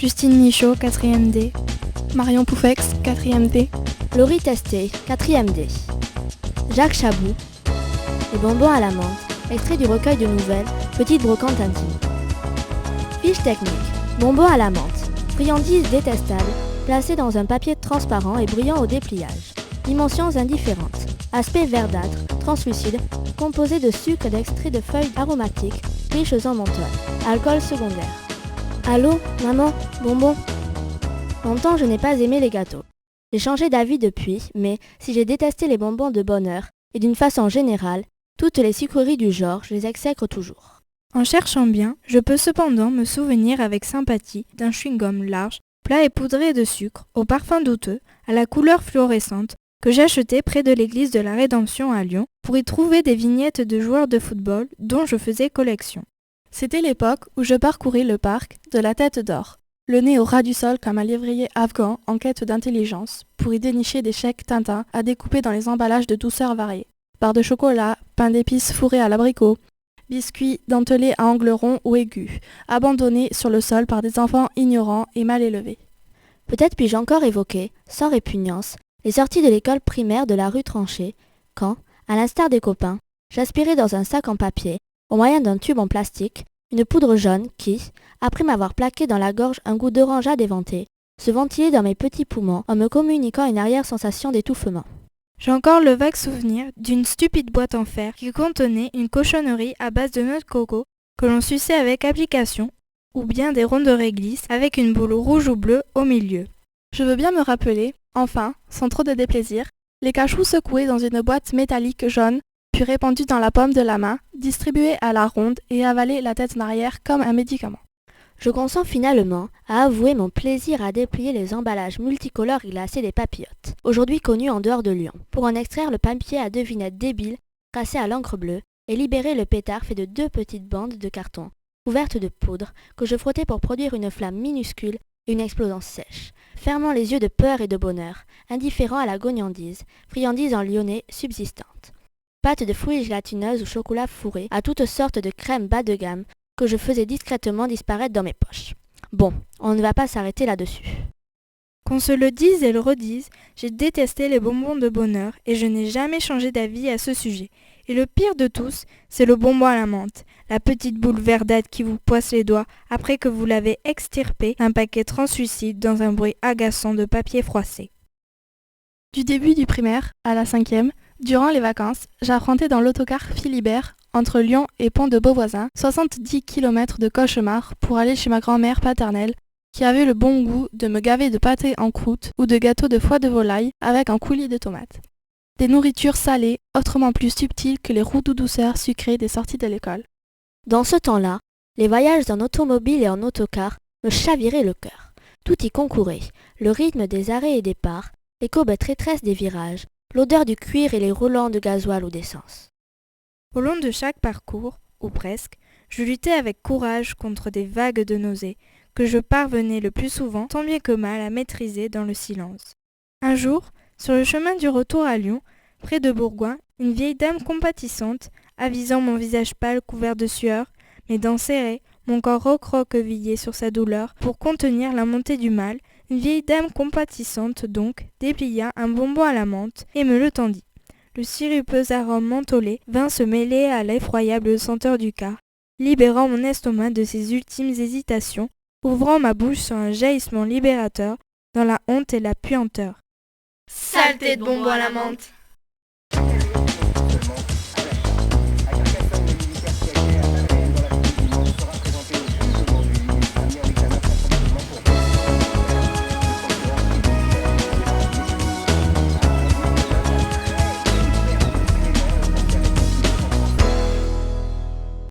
Justine Michaud, 4e D. Marion Poufex, 4e D. Laurie Testé, 4e D. Jacques Chabou, Les bonbons à la menthe, extrait du recueil de nouvelles Petite brocante intime. Fiche technique, bonbons à la menthe, friandise détestable, placée dans un papier transparent et brillant au dépliage. Dimensions indifférentes, aspect verdâtre, translucide, composé de sucre et d'extraits de feuilles aromatiques, riches en menthol, alcool secondaire. Allô, maman, bonbons? Longtemps je n'ai pas aimé les gâteaux. J'ai changé d'avis depuis, mais si j'ai détesté les bonbons de bonne heure, et d'une façon générale, toutes les sucreries du genre, je les exècre toujours. En cherchant bien, je peux cependant me souvenir avec sympathie d'un chewing-gum large, plat et poudré de sucre, au parfum douteux, à la couleur fluorescente, que j'achetais près de l'église de la Rédemption à Lyon pour y trouver des vignettes de joueurs de football dont je faisais collection. C'était l'époque où je parcourais le parc de la Tête d'Or, le nez au ras du sol comme un lévrier afghan en quête d'intelligence, pour y dénicher des chèques Tintin à découper dans les emballages de douceurs variées. Barres de chocolat, pain d'épices fourré à l'abricot, biscuits dentelés à angles ronds ou aigus, abandonnés sur le sol par des enfants ignorants et mal élevés. Peut-être puis-je encore évoquer, sans répugnance, les sorties de l'école primaire de la rue Tranchée, quand, à l'instar des copains, j'aspirais dans un sac en papier, au moyen d'un tube en plastique, une poudre jaune qui, après m'avoir plaqué dans la gorge un goût d'orangeade éventé, se ventilait dans mes petits poumons en me communiquant une arrière-sensation d'étouffement. J'ai encore le vague souvenir d'une stupide boîte en fer qui contenait une cochonnerie à base de noix de coco que l'on suçait avec application, ou bien des ronds de réglisse avec une boule rouge ou bleue au milieu. Je veux bien me rappeler, enfin, sans trop de déplaisir, les cachous secoués dans une boîte métallique jaune, puis répandus dans la paume de la main, distribués à la ronde et avalés la tête en arrière comme un médicament. Je consens finalement à avouer mon plaisir à déplier les emballages multicolores et glacés des papillotes, aujourd'hui connus en dehors de Lyon, pour en extraire le papier à devinettes débile, tracé à l'encre bleue, et libérer le pétard fait de 2 petites bandes de carton, couvertes de poudre, que je frottais pour produire une flamme minuscule et une explosion sèche, fermant les yeux de peur et de bonheur, indifférent à la gognandise, friandise en lyonnais subsistante. Pâte de fruits gélatineuses ou chocolat fourré à toutes sortes de crèmes bas de gamme que je faisais discrètement disparaître dans mes poches. Bon, on ne va pas s'arrêter là-dessus. Qu'on se le dise et le redise, j'ai détesté les bonbons de bonheur et je n'ai jamais changé d'avis à ce sujet. Et le pire de tous, c'est le bonbon à la menthe, la petite boule verdâtre qui vous poisse les doigts après que vous l'avez extirpé d'un paquet translucide dans un bruit agaçant de papier froissé. Du début du primaire à la 5e, durant les vacances, j'affrontais dans l'autocar Philibert, entre Lyon et Pont-de-Beauvoisin, 70 km de cauchemar pour aller chez ma grand-mère paternelle, qui avait le bon goût de me gaver de pâté en croûte ou de gâteaux de foie de volaille avec un coulis de tomates. Des nourritures salées, autrement plus subtiles que les roux douceurs sucrées des sorties de l'école. Dans ce temps-là, les voyages en automobile et en autocar me chaviraient le cœur. Tout y concourait, le rythme des arrêts et départs, les courbes traîtresses des virages, l'odeur du cuir et les roulants de gasoil ou d'essence. Au long de chaque parcours, ou presque, je luttais avec courage contre des vagues de nausées, que je parvenais le plus souvent tant bien que mal à maîtriser dans le silence. Un jour, sur le chemin du retour à Lyon, près de Bourgoin, une vieille dame compatissante, avisant mon visage pâle couvert de sueur, mes dents serrées, mon corps recroquevillé sur sa douleur, pour contenir la montée du mal, une vieille dame compatissante donc déplia un bonbon à la menthe et me le tendit. Le sirupeux arôme mentholé vint se mêler à l'effroyable senteur du car, libérant mon estomac de ses ultimes hésitations, ouvrant ma bouche sur un jaillissement libérateur dans la honte et la puanteur. Saleté de bonbons à la menthe!